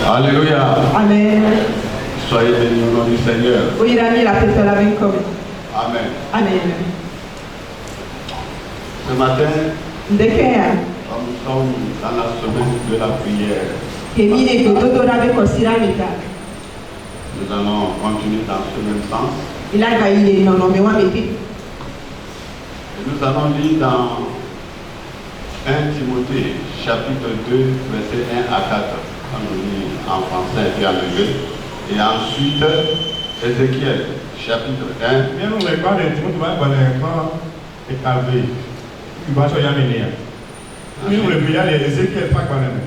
Alléluia. Amen. Soyez bénis au nom du Seigneur. Amen. Amen. Ce matin, Ndekea. comme nous sommes dans la semaine de la prière, nous allons continuer dans ce même sens. Et nous allons lire dans 1 Timothée, chapitre 2, versets 1 à 4. On lit en français et en anglais. Et ensuite, Ézéchiel, chapitre 1.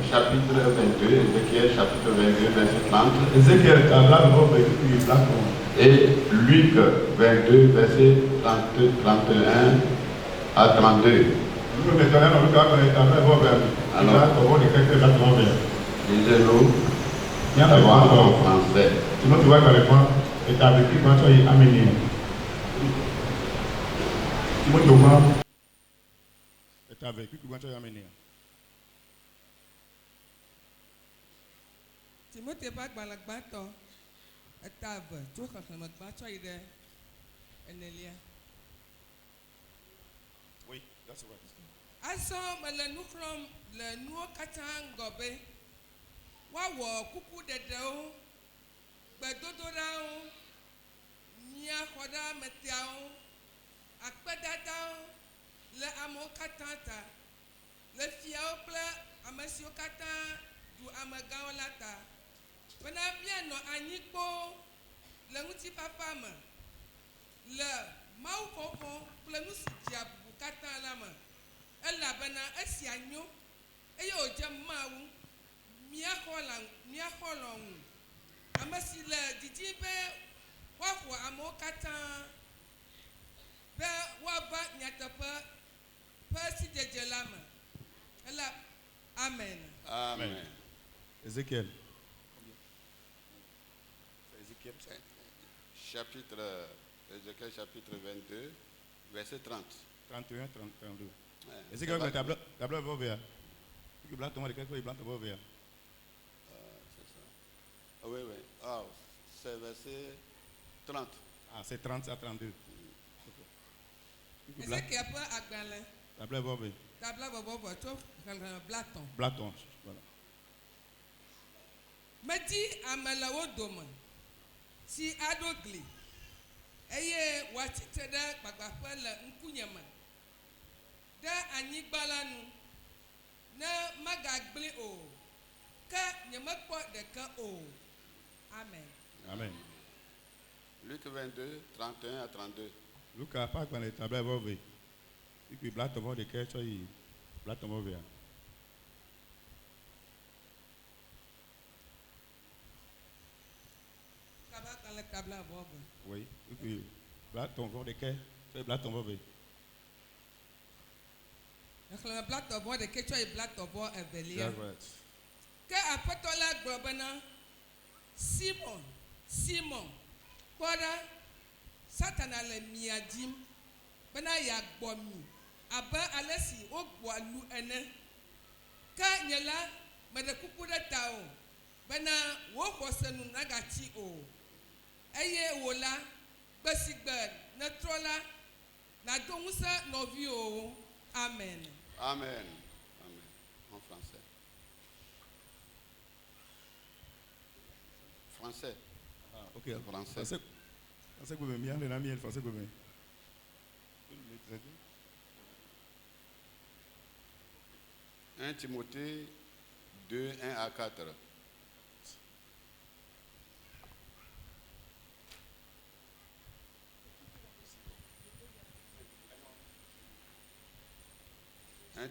Chapitre 22, Ézéchiel, chapitre 22, verset 30. Et Luc 22, verset 31 à 32. Alors, lisez-nous d'abord en français. Timothée ba gbalagbato etave tso xexlẽme gbatso yi ɖe enelia. Oui, that's right. Azɔ mele nu xlɔm le nuwo katã ŋgɔ be woawɔ kuku ɖeɖewo, gbedodoɖawo, miaxɔɖeameteawo, akpedadawo le amewo katã ta, le fiawo kple ame siwo katã ɖu amegãwo la ta. Bena mianɔ anyi kpoo le ŋutifafa me, le Mawu xɔxɔ kple nu si dzia bubu katã la me, elabena esia nyo eye wòdze Mawu míaxɔ lɔŋu, ame si le didi be woaxɔ amewo katã be woava nyateƒe ƒe sidzedze la me. Ele amen. Amen. Ézéchiel. Ézéchiel chapitre 22, verset 30. 31, 32. Ézéchiel, mais table va vers. Tu blanc tombe de quelque blanc va vers. C'est ça. Oui, oui. Ah, c'est verset 30. Ah, c'est 30 à 32. Ézéchiel peut agbalẽ. Table va vers. Table va voir tso xexlẽme blaton. Blaton, voilà. Medi ame le wo dome si aɖo gli eye wòatsitre ɖe gbagbãƒe le ŋkunye me ɖe anyigba la nu ne magagblẽ o, ke nyemekpɔ ɖeke o. Amen. Amen. Luc 22, 31 à 32. Luc a pas quand les tables va vers. Et puis blaton va de quelque chose, blaton va vers. Oui, et puis blaton va de quelque chose, blaton va vers. Xexlẽme blatɔvɔ ɖeke tsɔ yi blatɔvɔ evelia. That's right. Ke aƒetɔ la gblɔ bena Simon, Simon, kpɔ ɖa, Satana le mia dim bena yeagbɔ mi abe ale si wogbɔa lu ene. Ke nye la meɖe kuku ɖe ta o bena wò xɔse nu nagatsi o. Eye wò la gbe si gbe netrɔ la nado ŋusẽ nɔviwo. Amen. Amen. Amen. En français. Français. Ah, ok. Français. Français que vous bien, les amis, français que vous 1 Timothée 2, 1 à 4.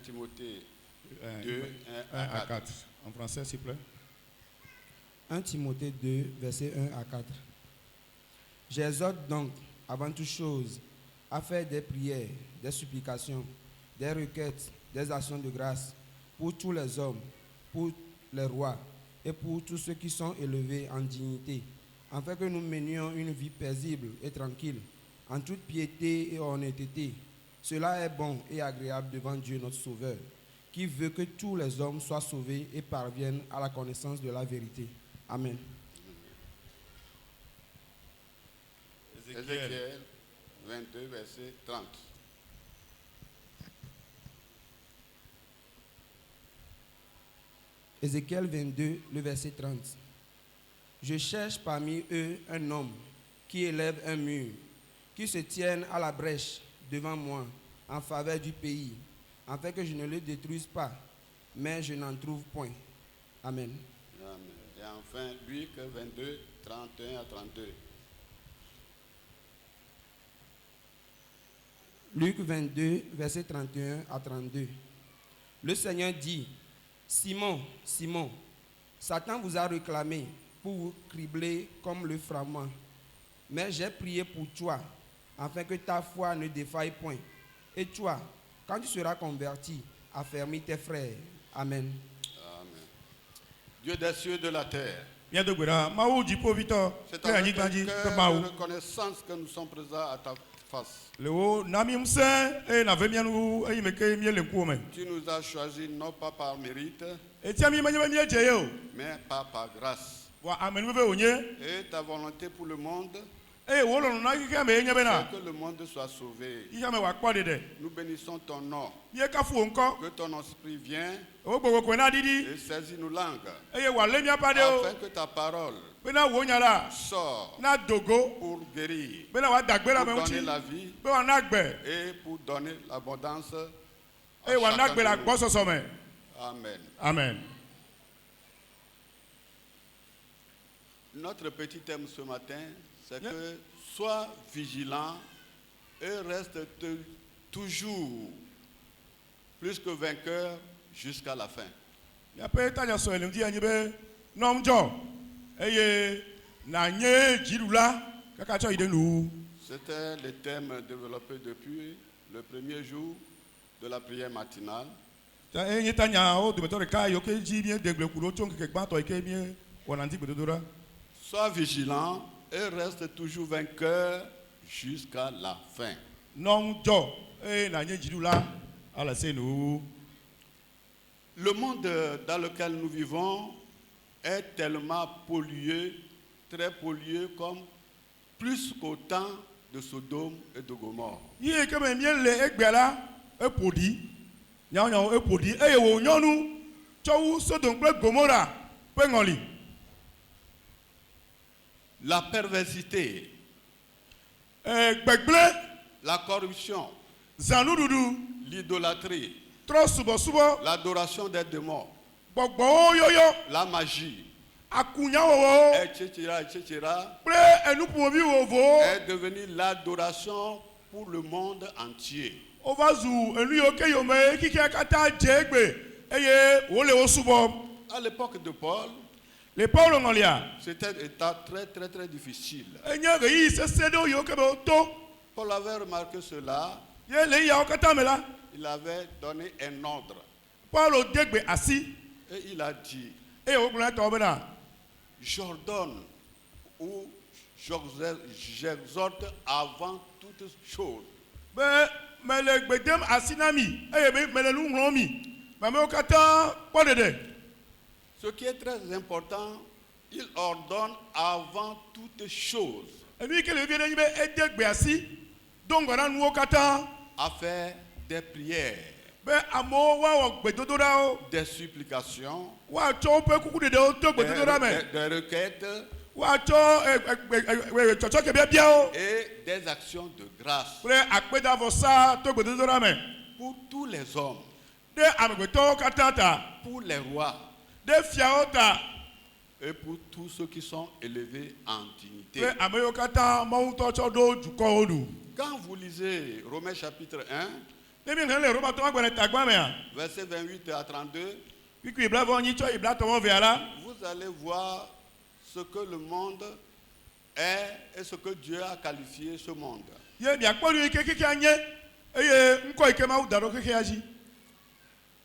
Timothée 2, 1 à 4. En français, s'il vous plaît. 1 Timothée 2, versets 1 à 4. J'exhorte donc, avant toute chose, à faire des prières, des supplications, des requêtes, des actions de grâce pour tous les hommes, pour les rois et pour tous ceux qui sont élevés en dignité, afin que nous menions une vie paisible et tranquille, en toute piété et honnêteté. Cela est bon et agréable devant Dieu notre Sauveur, qui veut que tous les hommes soient sauvés et parviennent à la connaissance de la vérité. Amen. Ézéchiel 22, verset 30. Ézéchiel 22, le verset 30. Je cherche parmi eux un homme qui élève un mur, qui se tienne à la brèche devant moi en faveur du pays, afin que je ne le détruise pas, mais je n'en trouve point. Amen. Amen. Et enfin, Luc 22, 31 à 32. Luc 22, verset 31 à 32. Le Seigneur dit, Simon, Simon, Satan vous a réclamé pour vous cribler comme le froment. Mais j'ai prié pour toi, afin que ta foi ne défaille point. Et toi, quand tu seras converti, affermis tes frères. Amen. Amen. Dieu des cieux et de la terre, Bien de Gwera, Maou du Povito, c'est Créa avec un Niklandi, cœur Maou. de reconnaissance que nous sommes présents à ta face. Le haut, Nami Mse, et Navemianou, et Meke Miel Koume. Tu nous as choisis non pas par mérite, Et Tiami Mania Jeo, mais par grâce. Wa Amenuve Onye, Et ta volonté pour le monde, et Wolon Nakame c'est Nyabena, que le monde soit sauvé. Yame Wakwade, Nous bénissons ton nom. Yekafu encore, Que ton esprit vienne Obo Kwena Didi, et saisit nos langues, et Walemia Padeo, afin que ta parole Bena Wonyala, sorte Na Dogo, pour guérir, Bena Wadagbera pour donner Meuchi, la vie Bewanagbe, et pour donner l'abondance. à et chacun Wanagbe la de nous. Bossosome. Amen. Amen. Notre petit thème ce matin, c'est que sois vigilant et reste toujours plus que vainqueur jusqu'à la fin. Yape tanya so elim di anyi be nomjo eye na nye jirula kaka cho ide nu. C'était le thème développé depuis le premier jour de la prière matinale. Ta enyi tanya o de beto ka yo ke ji mi degle ku lo chon ke gba to ike mi wonanti bedodora. Sois vigilant et reste toujours vainqueur jusqu'à la fin. Nomjo na nye jirula ala se nu. Le monde dans lequel nous vivons est tellement pollué, très pollué, comme plus qu'au temps de Sodome et de Gomorrhe. Yi ke me mi le egbela epodi. Nyawo epodi eye wo nyonu chowu Sodom pe Gomora pe ngoli. La perversité, Gbegble la corruption, zanududu l'idolâtrie, tro subo l'adoration des démons, gbogbo yoyo la magie, akunyawo etc., kple enuƒomi vovowo est devenu l'adoration pour le monde entier. wova zu enu yiwo ke yome kike katã dze egbe eye wole wo subɔm. À l'époque de Paul, Le Paulo ŋɔlia c'était un état très difficile. enye ɣeyiɣi sesẽ ɖewo yiwo ke be woto Paul avait remarqué cela, ye le yawo katã me la il avait donné un ordre Paulo de gbe asi et il a dit, eye wogblɔ na tɔwo bena j'ordonne ou j'exhorte avant toute chose be mele gbe dem asi na mi eye be mele nu ŋlɔm mi mamewo katã kpɔ ɖeɖe. Ce qui est très important, il ordonne avant toute chose Enu yi ke le vie ɖe nyi be ede gbe asi do ŋgɔ na nuwo katã à faire des prières, be amewo woawɔ gbedodoɖawo des supplications, woatsɔ woƒe kuku ɖeɖewo to gbedodoɖa me des requêtes woatsɔ tsɔtsɔke biabiawo et des actions de grâce kple akpedavɔsa to gbedodoɖa me pour tous les hommes, ɖe amegbetɔwo katã ta pour les rois ɖe fiawo ta et pour tous ceux qui sont élevés en dignité. kple ame yiwo katã Mawu ŋutɔ tsɔ ɖo dukɔwo nu. Quand vous lisez Romains chapitre 1, Ne mi ŋlẽ le Romatɔwo agbalẽ tagbã mea versets 28 à 32, kpikpi iblavɔ nyi tsɔ iblatɔmɔ vea la vous allez voir ce que le monde est et ce que Dieu a qualifié ce monde. ye miakpɔ nu yi ke kekea nye eye ŋkɔ yi ke Mawu da ɖo kekea dzi.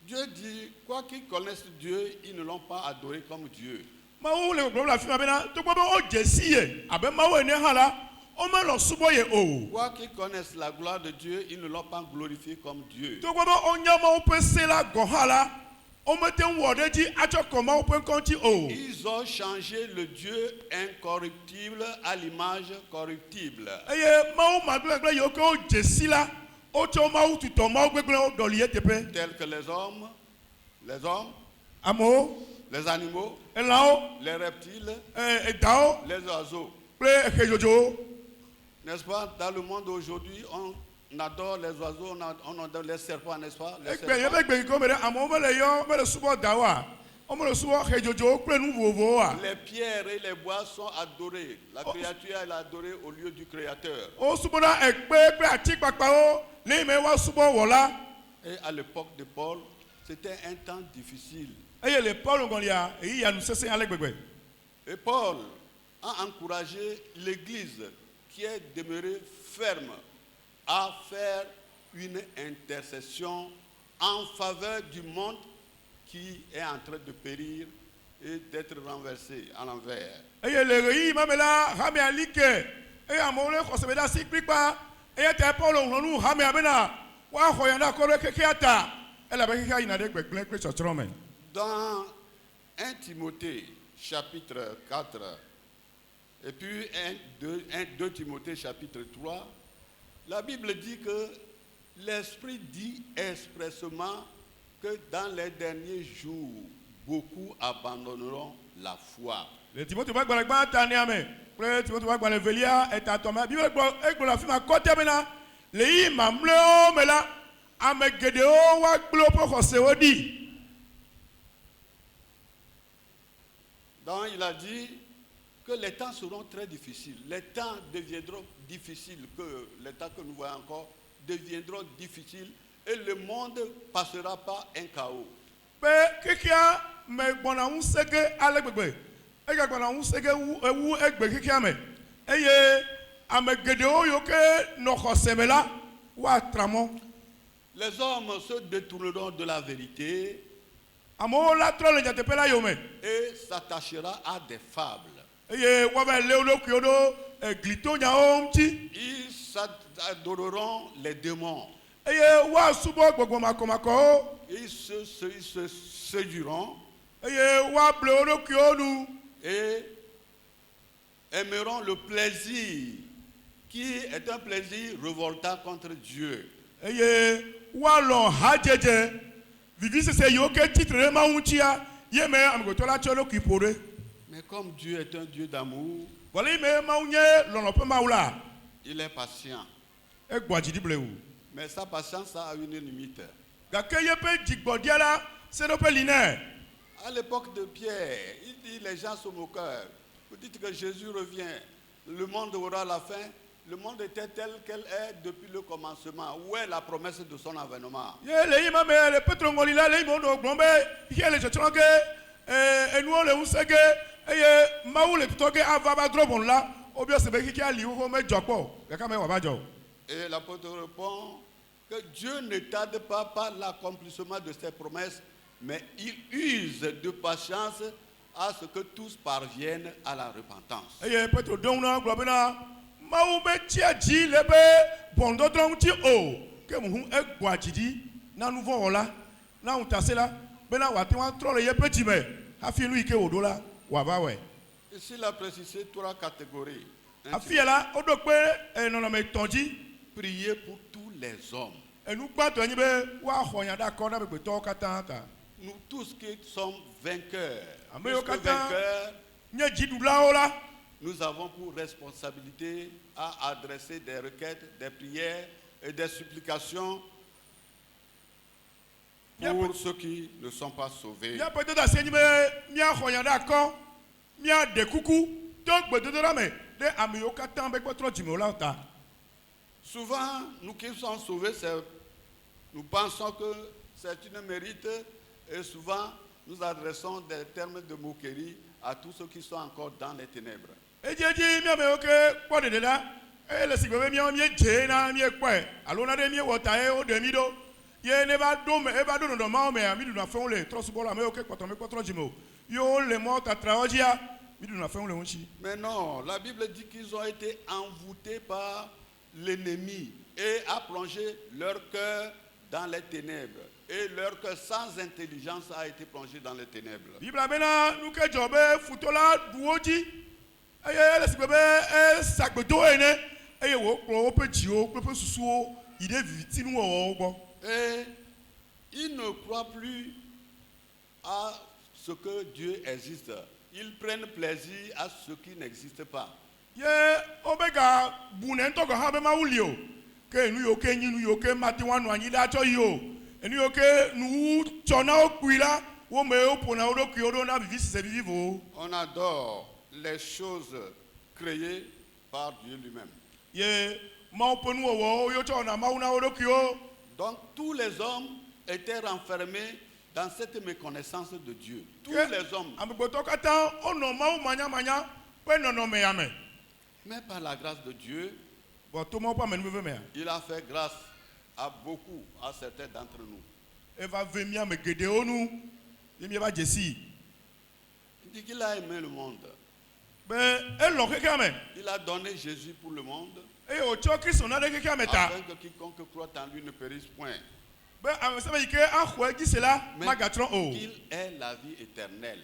Dieu dit, quoi qu'ils connaissent Dieu, ils ne l'ont pas adoré comme Dieu. Mawu le gbɔgblɔm le afi ma bena togbɔ be wodze si ye abe Mawu ene hã la o me lo subo ye o. Quoi qu'ils connaissent la gloire de Dieu, ils ne l'ont pas glorifié comme Dieu. To gbo o nyama o pe se la gohala o me te wo de ji acho koma o pe konti o. Ils ont changé le Dieu incorruptible à l'image corruptible. Eye ma o maglegble yo ke o jesila o cho ma o tuto ma o gbegble o doli etepe. Tels que les hommes, Amo les animaux, elao les reptiles, edao les oiseaux. ple ejojo. N'est-ce pas? Dans le monde d'aujourd'hui, on adore les oiseaux, on adore les serpents, n'est-ce pas? Les Ekpe ye serpents. be gbe ko mere amo me le yo me le subo dawa. O me le subo ejojo ple nu vovo a. Les pierres et les bois sont adorés. La créature est adorée au lieu du Créateur. O subo na ekpe ple ati papa o le me wa subo wola. Et à l'époque de Paul, c'était un temps difficile. Eye le Paul ngolia eyi ya nu sese ale gbegbe. Et Paul a encouragé l'Église qui est demeurée ferme à faire une intercession en faveur du monde qui est en train de périr et d'être renversé à l'envers. Eye le reyi mamela hame alike eye amo le khosebe da sikpipa eye te Paul onru hame abena wa khoyanda ko le keke ata ela be keke ina de gbegble pe chochromen. Dans 1 Timothée chapitre 4 et puis 2 Timothée chapitre 3, la Bible dit que l'Esprit dit expressément que dans les derniers jours, beaucoup abandonneront la foi. Le Timothée ba gbara gba ta ni ame. Pre Timothée ba gbara velia eta to ma Bible gbo la fi ma kote bena le yi mamle o mela ame gede o wa gbo po khose odi. Donc il a dit que les temps seront très difficiles. Les temps deviendront difficiles, que les temps que nous voyons encore deviendront difficiles et le monde passera par un chaos. Pe kikia me gbona un sege ale gbegbe. E ga gbona un sege wu egbe kikia me. Eye ame gede o yo ke no khosemela wa tramo. Les hommes se détourneront de la vérité Amo la tro le jate pela yo me. et s'attachera à des fables. Eye wa ba le lo ki odo glito nya o mti. Ils adoreront les démons. Eye wa subo gbogbo makomako. Ils se séduiront Eye wa ble odo ki onu. et aimeront le plaisir qui est un plaisir révoltant contre Dieu. Eye wa lo hajeje. Vivi se yo ke titre ma untia ye me am go to la cholo ki pore. Mais comme Dieu est un Dieu d'amour, Wale me ma unye lo no pe ma ula. il est patient. E gbaji di ble wu. Mais sa patience a une limite. Ga ke ye pe jigbo diala se no pe line. À l'époque de Pierre, il dit les gens sont moqueurs. Vous dites que Jésus revient, le monde aura la fin. Le monde était tel qu'elle est depuis le commencement. Où est la promesse de son avènement? Ye le yima me le petro ngoli la le mo no gbombe ye le chotronge enu le unsege eye mawu le tutoge ava ba drobon la obi osebe kiki ali wo me jopo ya ka me wa ba jo. Et l'apôtre répond que Dieu ne tarde pas par l'accomplissement de ses promesses, mais il use de patience à ce que tous parviennent à la repentance. Eye petro don na globena mawu be tia ji le be bondo dron ti o ke mu hu egwajidi na nuvo ola na utasela be na wa ti wan tro le ye peti me afi lu ike odola wa ba we. Ici, il a précisé trois catégories. Afiela odo pe enono me tonji Prier pour tous les hommes. enu gbato yin be wa khoyan da ko na be to kata ta. Nous tous qui sommes vainqueurs, Amen. plus que vainqueurs, Nye jidu la ola nous avons pour responsabilité à adresser des requêtes, des prières et des supplications pour ceux qui ne sont pas sauvés. ya pe to da se yin be mia khoyan da ko mia de kuku to gbedo do me de ami yo kata be potro jimi ola ta. Souvent, nous qui sommes sauvés, nous pensons que c'est une mérite et souvent nous adressons des termes de moquerie à tous ceux qui sont encore dans les ténèbres. Ejeji mia me oke po de la le sigbe mia mi je na mi pe alo na de mi wota e o de mi do ye ne ba do me e ba do no ma o me ami do na fon le trosu bola me oke poto me potro jimi o yo le mo ta traojia Mais non, la Bible dit qu'ils ont été envoûtés par l'ennemi et a plongé leur cœur dans les ténèbres. Et leur cœur sans intelligence a été plongé dans les ténèbres. Et ils ne croient plus à ce que Dieu existe. Ils prennent plaisir à ce qui n'existe pas. On adore les choses créées par Dieu lui-même. Donc tous les hommes étaient renfermés dans cette méconnaissance de Dieu. Tous les hommes. Mais par la grâce de Dieu, il a fait grâce à beaucoup, à certains d'entre nous. Il dit qu'il a aimé le monde. Il a donné Jésus pour le monde, afin que quiconque croit en lui ne périsse point, mais qu'il ait la vie éternelle.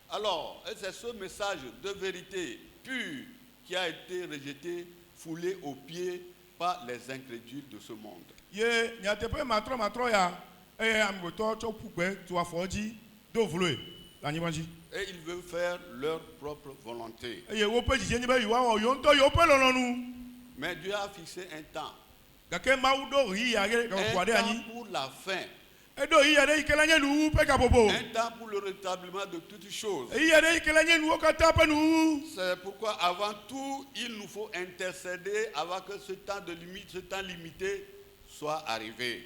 Alors, c'est ce message de vérité pure qui a été rejeté, foulé aux pieds par les incrédules de ce monde. Et ils veulent faire leur propre volonté. Mais Dieu a fixé un temps. Un temps pour la fin. Un temps pour le rétablissement de toutes choses. C'est pourquoi avant tout, il nous faut intercéder avant que ce temps de limite, ce temps limité soit arrivé.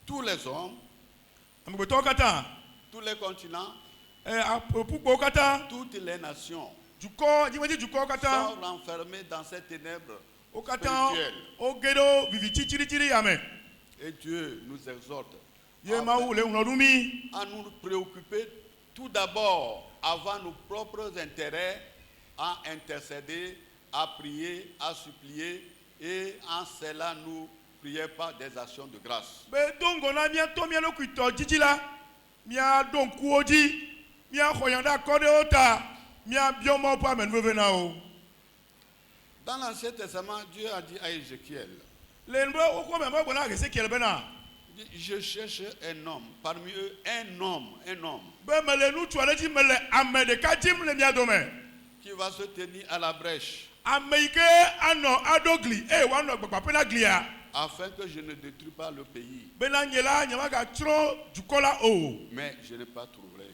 Tous les hommes, tous les continents, toutes les nations sont renfermés dans ces ténèbres spirituelles. Et Dieu nous exhorte à nous préoccuper tout d'abord, avant nos propres intérêts, à intercéder, à prier, à supplier, et en cela nous prions par des actions de grâce. Dans l'Ancien Testament, Dieu a dit à Ézéchiel, je cherche un homme, parmi eux un homme, qui va se tenir à la brèche, afin que je ne détruise pas le pays. Mais je n'ai pas trouvé.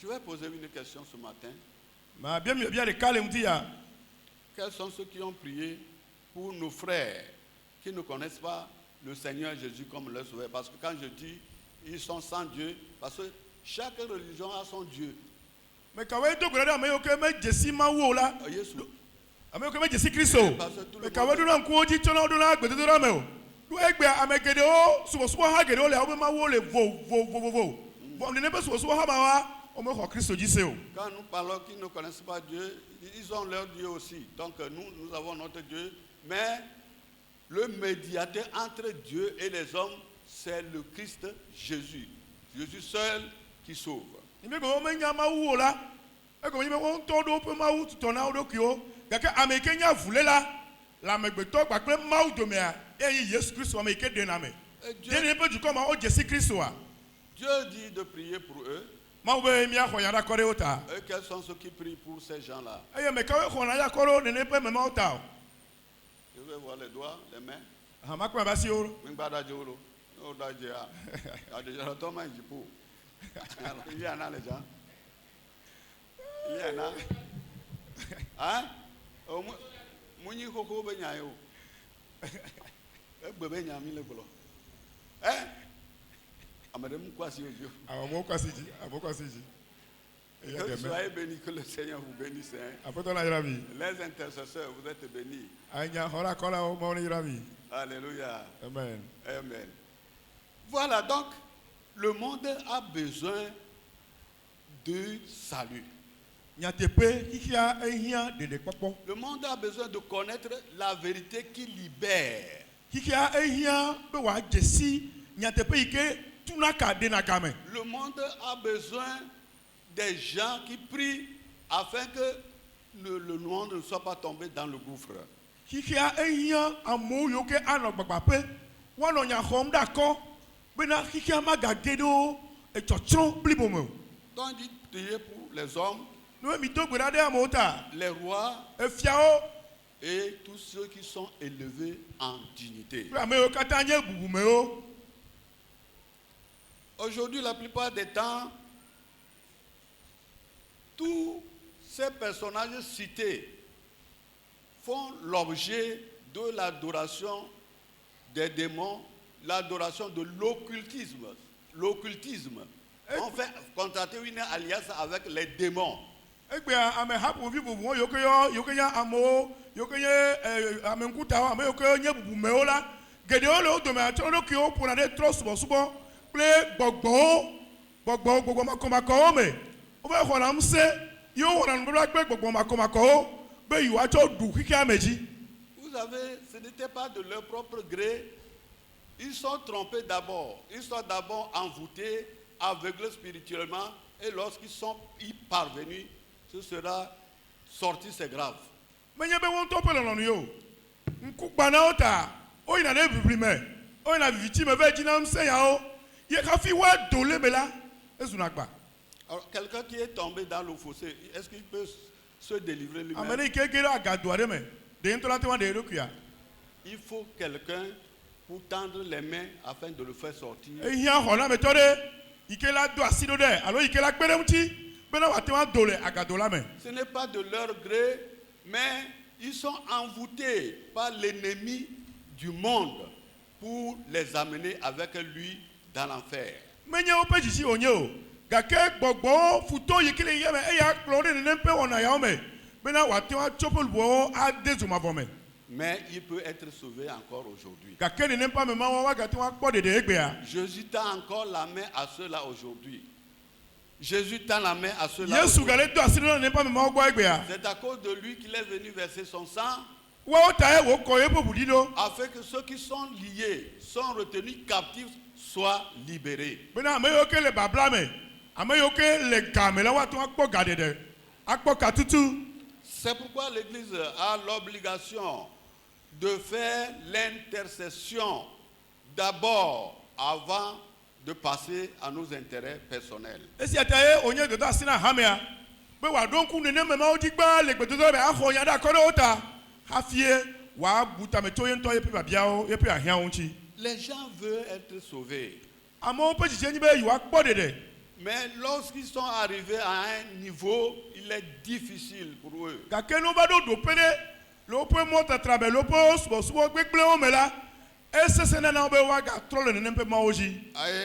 Je vais poser une question ce matin. Quels sont ceux qui ont prié pour nos frères qui ne connaissent pas le Seigneur Jésus comme leur sauveur? Parce que quand je dis ils sont sans Dieu, parce que chaque religion a son Dieu. Mais quand Jésus quand nous parlons qu'ils ne connaissent pas Dieu, ils ont leur Dieu aussi. Donc nous avons notre Dieu. Mais le médiateur entre Dieu et les hommes, c'est le Christ Jésus. Jésus seul qui sauve. Dieu dit de prier pour eux. Et quels sont ceux qui prient pour ces gens-là? Je vais voir les doigts, les mains. Il y en a les gens. Il y en a. Hein? Mouni koko benyayo. Bébé nyami le bolo. Hein? Amadem kwasi ojo. Que soyez bénis, que le Seigneur vous bénisse. Hein. Les intercesseurs, vous êtes bénis. Alléluia. Amen. Amen. Voilà, donc, le monde a besoin de salut. Le monde a besoin de connaître la vérité qui libère. Le monde a besoin des gens qui prient afin que le monde ne soit pas tombé dans le gouffre. Donc il dit prier pour les hommes, les rois et tous ceux qui sont élevés en dignité. Aujourd'hui, la plupart des temps, tous ces personnages cités font l'objet de l'adoration des démons, l'adoration de l'occultisme. L'occultisme. On fait contracter une alliance avec les démons. Vous savez, ce n'était pas de leur propre gré. Ils sont trompés d'abord. Ils sont d'abord envoûtés, aveuglés spirituellement. Et lorsqu'ils sont parvenus, ce sera sorti, c'est grave. Alors, quelqu'un qui est tombé dans le fossé, est-ce qu'il peut se délivrer lui-même? Il faut quelqu'un pour tendre les mains afin de le faire sortir. Ce n'est pas de leur gré, mais ils sont envoûtés par l'ennemi du monde pour les amener avec lui dans l'enfer. Mais il peut être sauvé encore aujourd'hui. Jésus tend encore la main à ceux-là aujourd'hui. Jésus tend la main à ceux-là aujourd'hui. C'est à cause de lui qu'il est venu verser son sang, afin que ceux qui sont liés, sont retenus captifs, soient libérés. C'est pourquoi l'Église a l'obligation de faire l'intercession d'abord avant de passer à nos intérêts personnels. Les gens veulent être sauvés. Mais lorsqu'ils sont arrivés à un niveau, il est difficile pour eux.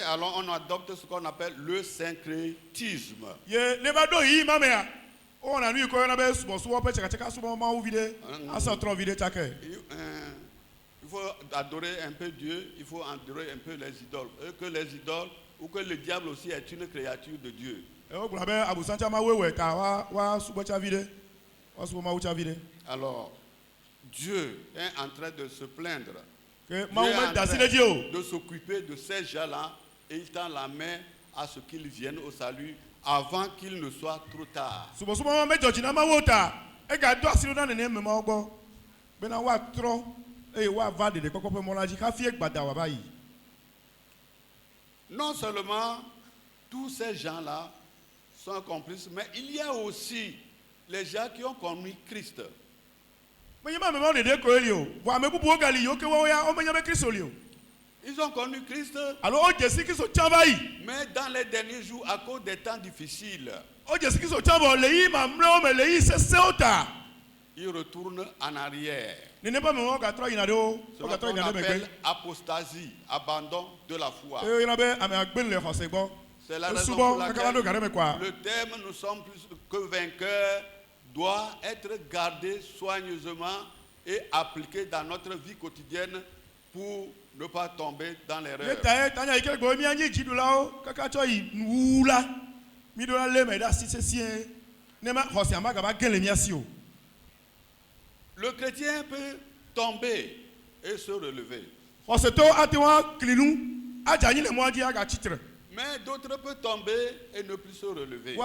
Alors on adopte ce qu'on appelle le syncrétisme. Il faut adorer un peu Dieu, il faut adorer un peu les idoles. Et que les idoles, ou que le diable aussi est une créature de Dieu. Alors, Dieu est en train de se plaindre. Dieu est en train de s'occuper de ces gens-là et il tend la main à ce qu'ils viennent au salut avant qu'il ne soit trop tard. Non seulement tous ces gens-là sont complices, mais il y a aussi les gens qui ont connu Christ. Ils ont connu Christ, mais dans les derniers jours, à cause des temps difficiles, ils retournent en arrière. Ce qu'on appelle apostasie, abandon de la foi. C'est la raison pour Souvent, laquelle quoi. le thème « Nous sommes plus que vainqueurs » doit être gardé soigneusement et appliqué dans notre vie quotidienne pour ne pas tomber dans l'erreur. Le chrétien peut tomber et se relever. Mais d'autres peuvent tomber et ne plus se relever.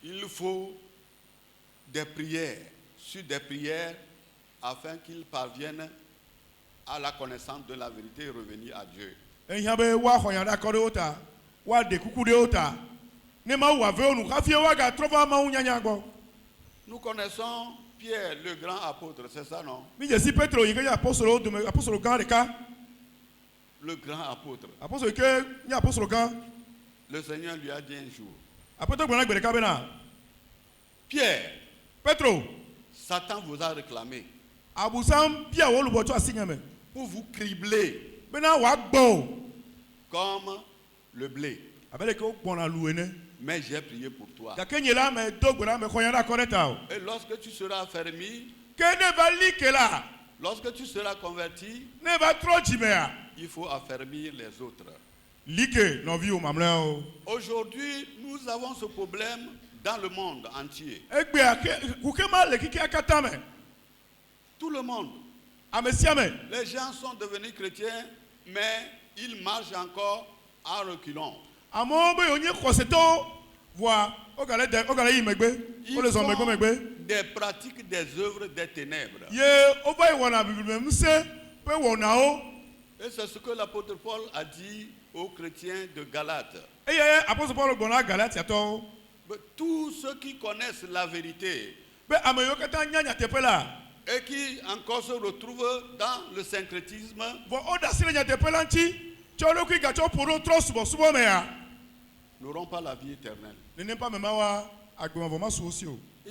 Il faut des prières sur des prières afin qu'ils parviennent à la connaissance de la vérité et revenir à Dieu. Nous connaissons Pierre, le grand apôtre, c'est ça, non? Le grand apôtre. Le Seigneur lui a dit un jour, Pierre, Satan vous a réclamé pour vous cribler comme le blé. Mais j'ai prié pour toi. Et lorsque tu seras affermi, lorsque tu seras converti, il faut affermir les autres. Aujourd'hui, nous avons ce problème dans le monde entier. Tout le monde. Les gens sont devenus chrétiens, mais ils marchent encore en reculant. Ils font des pratiques des œuvres des ténèbres. Et c'est ce que l'apôtre Paul a dit aux chrétiens de Galate. Tous ceux qui connaissent la vérité et qui encore se retrouvent dans le syncrétisme n'auront pas la vie éternelle. Il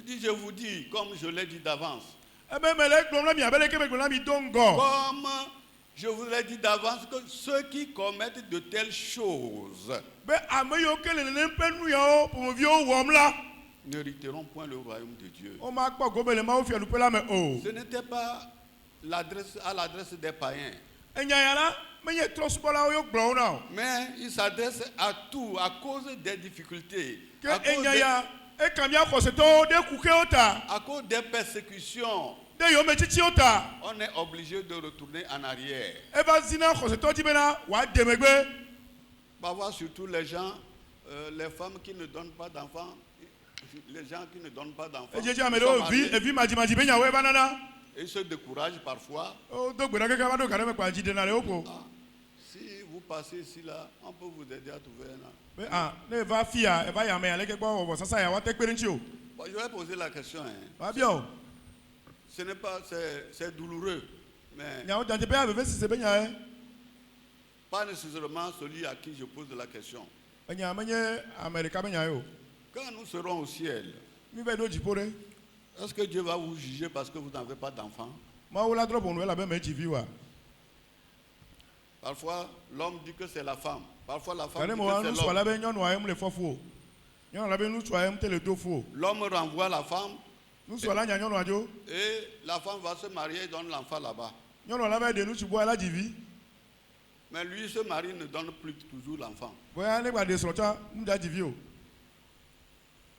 dit, je vous dis, comme je l'ai dit d'avance, comme je vous l'ai dit d'avance, que ceux qui commettent de telles choses n'hériteront point le royaume de Dieu. Ce n'était pas à l'adresse des païens. Mais il s'adresse à tout à cause des difficultés, à cause des persécutions. On est obligé de retourner en arrière. Parfois, surtout les gens, les femmes qui ne donnent pas d'enfants, les gens qui ne donnent pas d'enfants, ils se découragent parfois. Si vous passez ici, là, on peut vous aider à trouver un an. Bon, je vais poser la question. Ce n'est pas, c'est douloureux, mais pas nécessairement celui à qui je pose la question. Quand nous serons au ciel, est-ce que Dieu va vous juger parce que vous n'avez pas d'enfant? Parfois, l'homme dit que c'est la femme. Parfois, la femme dit que c'est l'homme. L'homme renvoie la femme. Et la femme va se marier et donne l'enfant là-bas. Mais lui, ce mari ne donne plus toujours l'enfant.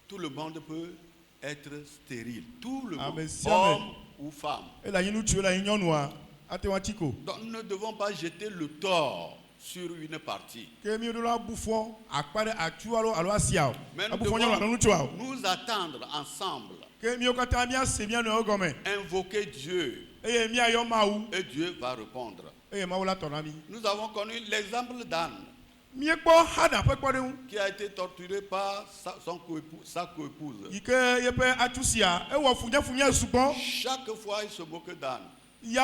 Tout le monde peut être stérile. Tout le monde, homme ou femme. Donc nous ne devons pas jeter le tort sur une partie. Mais nous devons nous attendre ensemble. Invoquer Dieu. Et Dieu va répondre. Nous avons connu l'exemple d'Anne, qui a été torturé par sa coépouse. Chaque fois, il se moquait d'Anne. Et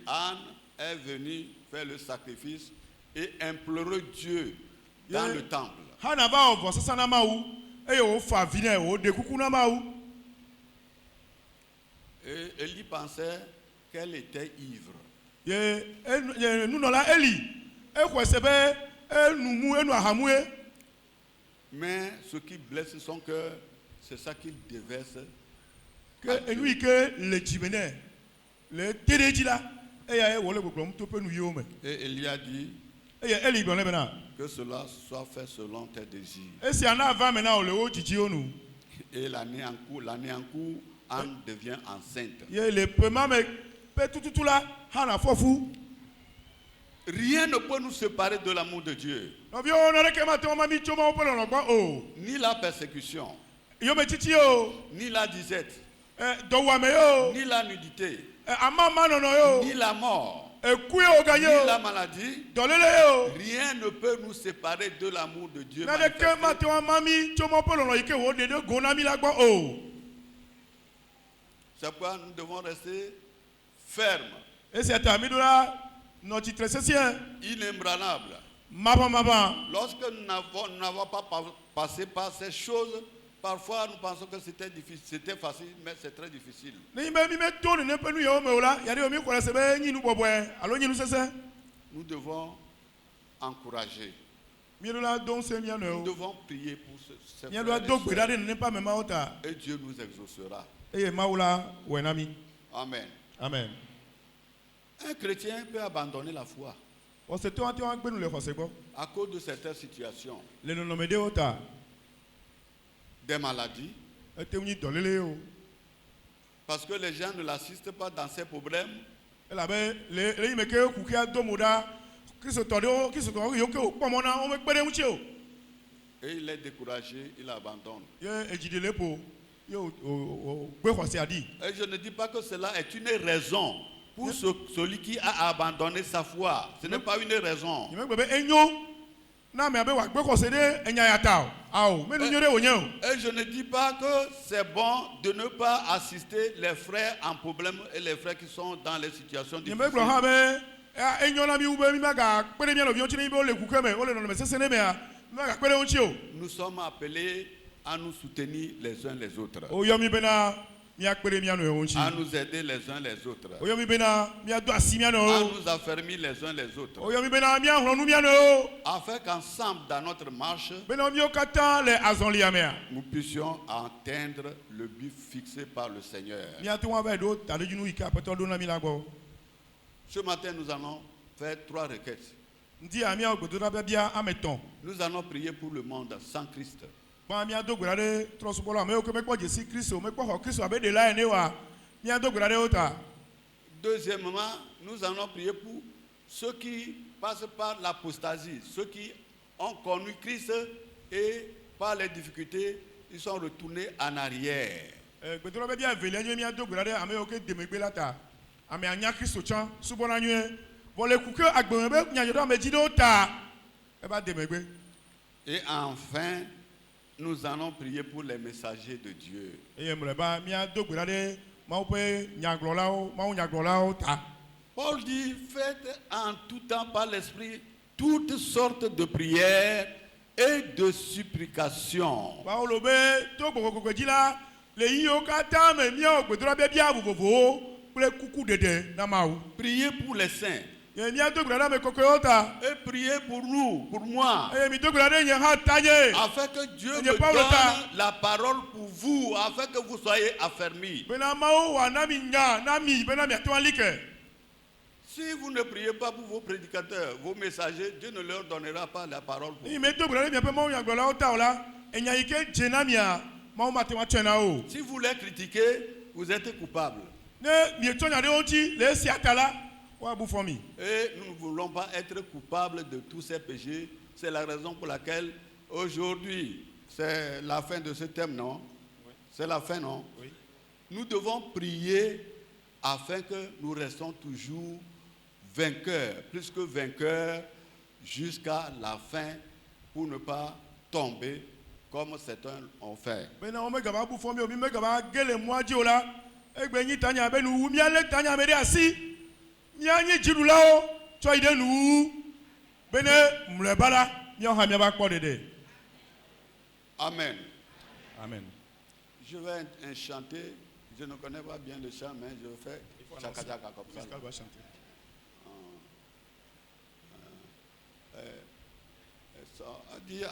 Anne est venue faire le sacrifice et implorer Dieu dans le temple. Et Élie pensait qu'elle était ivre. Mais ce qui blesse son cœur, c'est ça qu'il déverse. Et Élie a dit que cela soit fait selon tes désirs. Et l'année en cours, Anne devient enceinte. Rien ne peut nous séparer de l'amour de Dieu. Ni la persécution, ni la disette, ni la nudité, ni la mort, ni la maladie. Rien ne peut nous séparer de l'amour de Dieu manifesté. C'est pourquoi nous devons rester fermes, inébranlables. Lorsque nous n'avons pas passé par ces choses, parfois nous pensons que c'était facile, mais c'est très difficile. Nous devons encourager. Nous devons prier pour ces frères et sœurs. Et Dieu nous exaucera. Amen. Amen. Un chrétien peut abandonner la foi à cause de certaines situations, des maladies, parce que les gens ne l'assistent pas dans ses problèmes. Et il est découragé, il abandonne. Et je ne dis pas que cela est une raison pour celui qui a abandonné sa foi. Ce n'est pas une raison. Et je ne dis pas que c'est bon de ne pas assister les frères en problème et les frères qui sont dans les situations difficiles. Nous sommes appelés à nous soutenir les uns les autres, à nous aider les uns les autres, à nous affermir les uns les autres, afin qu'ensemble dans notre marche, nous puissions atteindre le but fixé par le Seigneur. Ce matin, nous allons faire 3 requêtes. Nous allons prier pour le monde sans Christ. Deuxièmement, nous allons prier pour ceux qui passent par l'apostasie, ceux qui ont connu Christ et par les difficultés, ils sont retournés en arrière. Et enfin, nous allons prier pour les messagers de Dieu. Paul dit, faites en tout temps par l'Esprit toutes sortes de prières et de supplications. Priez pour les saints. Et priez pour nous, pour moi, afin que Dieu me donne la parole pour vous, afin que vous soyez affermis. Si vous ne priez pas pour vos prédicateurs, vos messagers, Dieu ne leur donnera pas la parole pour vous. Si vous les critiquez, vous êtes coupable. Et nous ne voulons pas être coupables de tous ces péchés. C'est la raison pour laquelle aujourd'hui, c'est la fin de ce thème, non? Oui. C'est la fin, non? Oui. Nous devons prier afin que nous restons toujours vainqueurs, plus que vainqueurs, jusqu'à la fin, pour ne pas tomber comme certains ont fait. Amen. Amen. Je vais chanter. Je ne connais pas bien le chant, mais je fais chakadaka comme ça. Dit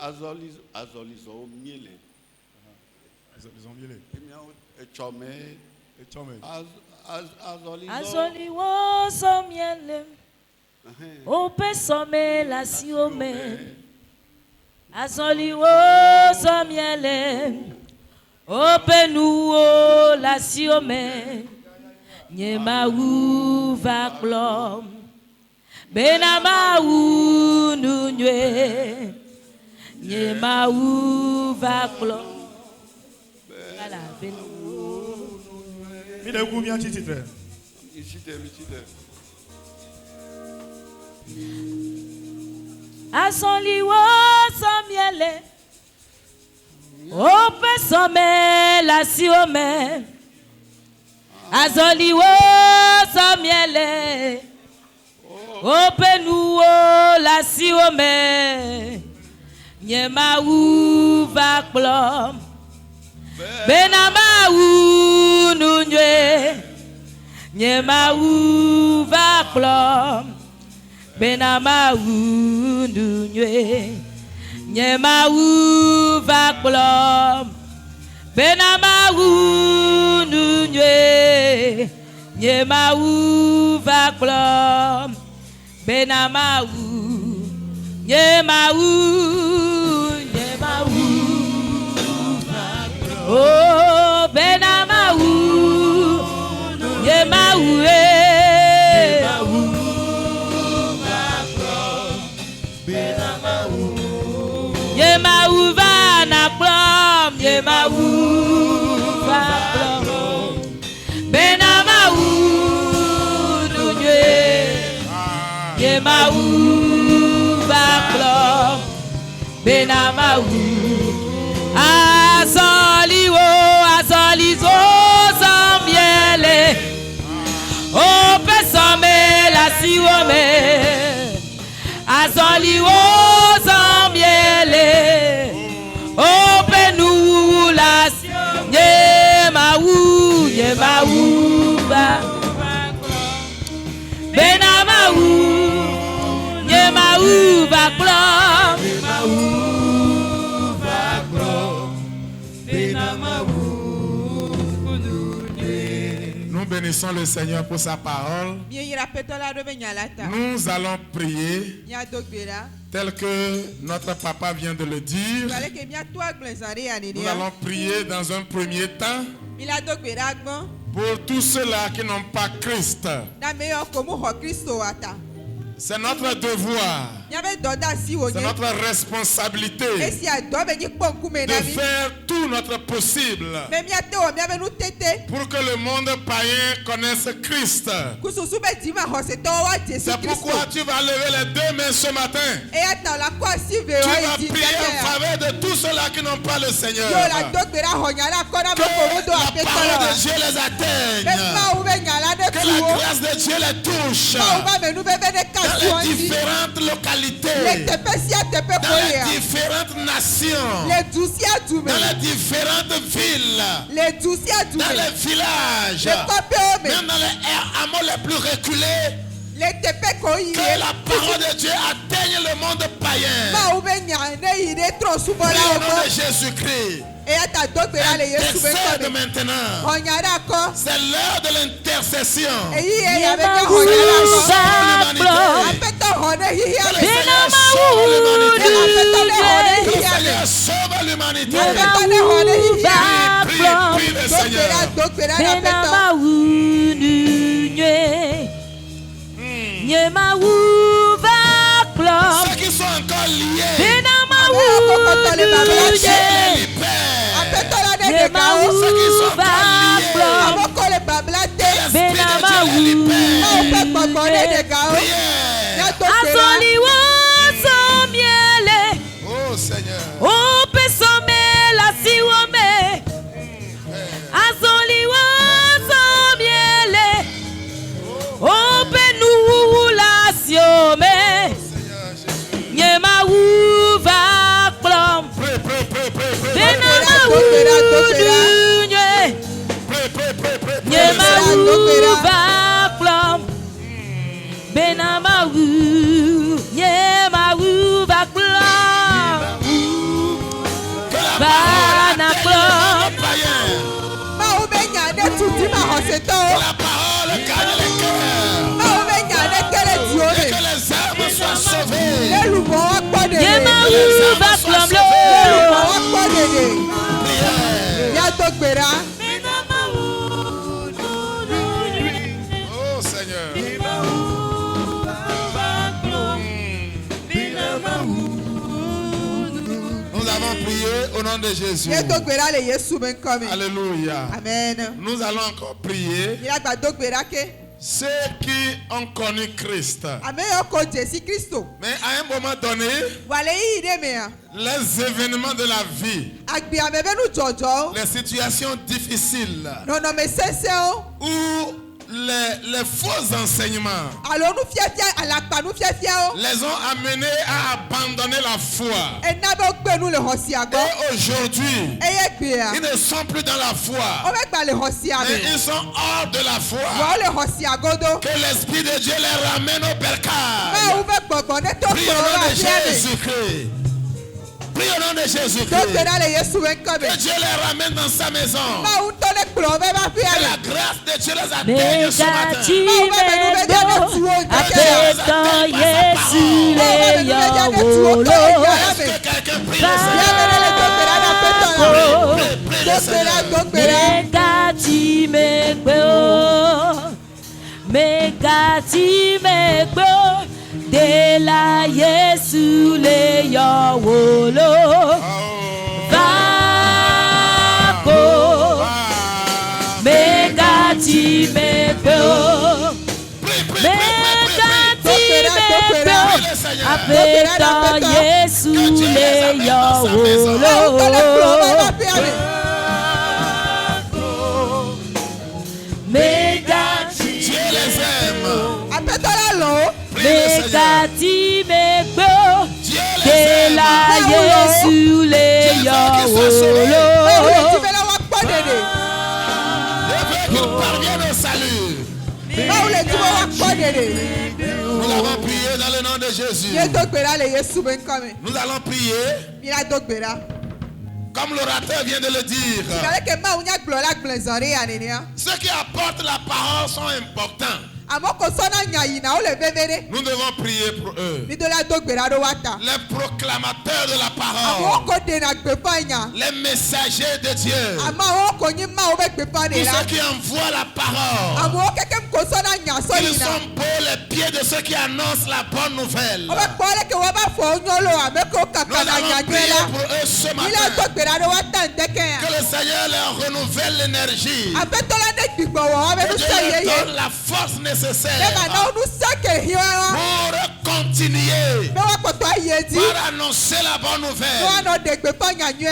azolizo miele. Ils ont miellé. Chome. Et chômé. Azolizo. Azoliwo somiele. Ope some la siome. Azoliwo somiele. Ope nuo la siome. Nyema uva klom. Benama ununye. Nyema uva klom. Voilà, Il est combien de titres? Azoliwo somiele. Ope some la siome. Azoliwo somiele. Ope nuo la siome. Nyema uva klom. Benama ununye. Nyema uva klom. Benama ununye. Nyema uva klom. Benama ununye. Nyema uva klom. Benama nyema nyema oh benama nyema nyema va na klom nyema va klom benama nunye nyema va klom benama azolizo zambiele ope some la siome azoliwo zambiele ope nu la nyema ba benama nyema ba klom Nous bénissons le Seigneur pour sa parole. Nous allons prier tel que notre papa vient de le dire. Nous allons prier dans un premier temps pour tous ceux-là qui n'ont pas Christ. C'est notre devoir, c'est notre responsabilité de faire tout notre possible pour que le monde païen connaisse Christ. C'est pourquoi tu vas lever les deux mains ce matin. Tu vas prier en faveur de tous ceux-là qui n'ont pas le Seigneur. Que la parole de Dieu les atteigne. Que la grâce de Dieu les touche. Dans les différentes localités, dans les différentes nations, dans les différentes villes, dans les villages, même dans les hameaux les plus reculés, que la parole de Dieu atteigne le monde païen. Prions au nom de Jésus-Christ. Intercède maintenant. C'est l'heure de l'intercession. Que le Seigneur sauve l'humanité. Prie le Seigneur. Ceux qui sont encore liés, que Dieu les libère. Ceux qui sont encore liés, l'Esprit de Dieu les libère. Oh Seigneur. la parole gagne les cœurs. Et que les âmes soient sauvées. Oh Seigneur. Nous avons prié au nom de Jésus. Alléluia. Amen. Nous allons encore prier ceux qui ont connu Christ. Mais à un moment donné, les événements de la vie, les situations difficiles, où les faux enseignements les ont amenés à abandonner la foi. Et aujourd'hui, ils ne sont plus dans la foi, mais ils sont hors de la foi. Que l'Esprit de Dieu les ramène au bercail. Prie au nom de Jésus-Christ. Prie au nom de Jésus-Christ. Que Dieu les ramène dans sa maison. Que la grâce de Dieu les atteigne ce matin. Est-ce que quelqu'un prie le Seigneur? Prie le Seigneur. De la Yesu le yawolo Vako Megati meko Apeta Yesu le yawolo Megati Dieu les aime. Megati meko De la Yesu le yawolo Je veux qu'ils parviennent au salut. Nous avons prié dans le nom de Jésus. Nous allons prier comme l'orateur vient de le dire. Ceux qui apportent la parole sont importants. Nous devons prier pour eux. Les proclamateurs de la parole. Les messagers de Dieu. Tous ceux qui envoient la parole. Ils sont beaux les pieds de ceux qui annoncent la bonne nouvelle. Nous allons prier pour eux ce matin. Que le Seigneur leur renouvelle l'énergie. Que Dieu leur donne la force nécessaire pour continuer, pour annoncer la bonne nouvelle.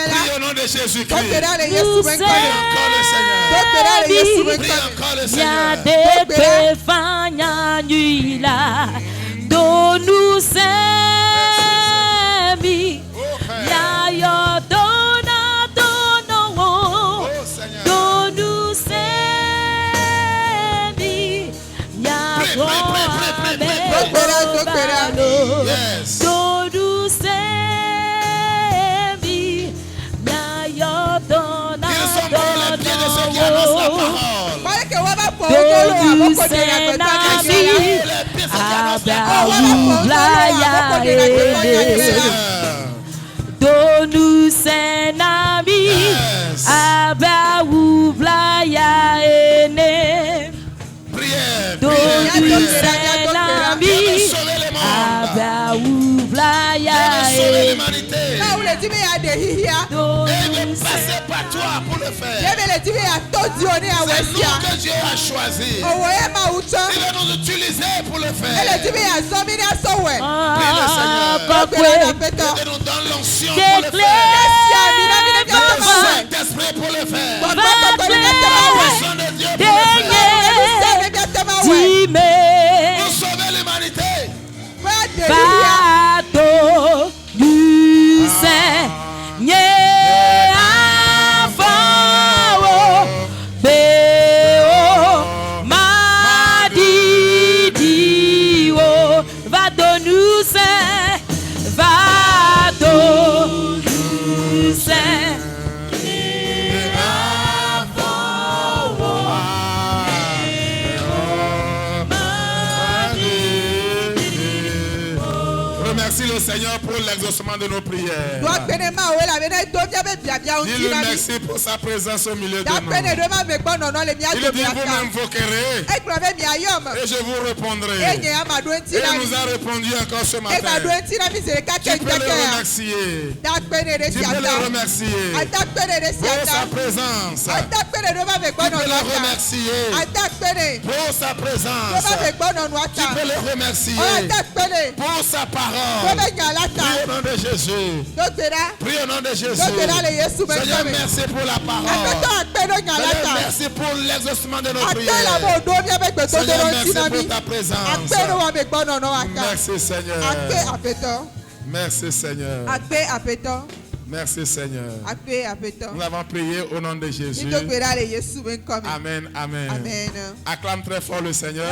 Prie au nom de Jésus-Christ. Prie encore le Seigneur. Prie encore le Seigneur. Yes. Ils sont bons les pieds de ceux qui annoncent la parole. Sauver l'humanité. Et de passer par toi pour le faire. C'est nous que Dieu a choisi. Il va nous utiliser pour le faire. Prie le Seigneur. Et nous donne l'onction pour le faire. Le Saint-Esprit pour le faire. La puissance de Dieu pour le faire. Pour sauver l'humanité. Bateau du Seigneur avant Béo Madidi Bateau du Seigneur Bateau du Seigneur Seigneur pour l'exaucement de nos prières. Dis-le merci pour sa présence au milieu de nous. Il dit vous m'invoquerez et je vous répondrai. Et il nous a répondu encore ce matin. Tu peux le remercier. Tu peux le remercier pour sa présence. Tu peux le remercier pour sa présence. Tu peux le remercier pour sa parole. Prie au nom de Jésus. Prie au nom de Jésus. Seigneur, merci pour la parole. Seigneur, merci pour l'exaucement de nos prières. Seigneur, merci pour ta présence. Merci Seigneur. Merci Seigneur. Merci Seigneur. Nous avons prié au nom de Jésus. Amen, amen. Acclame très fort le Seigneur.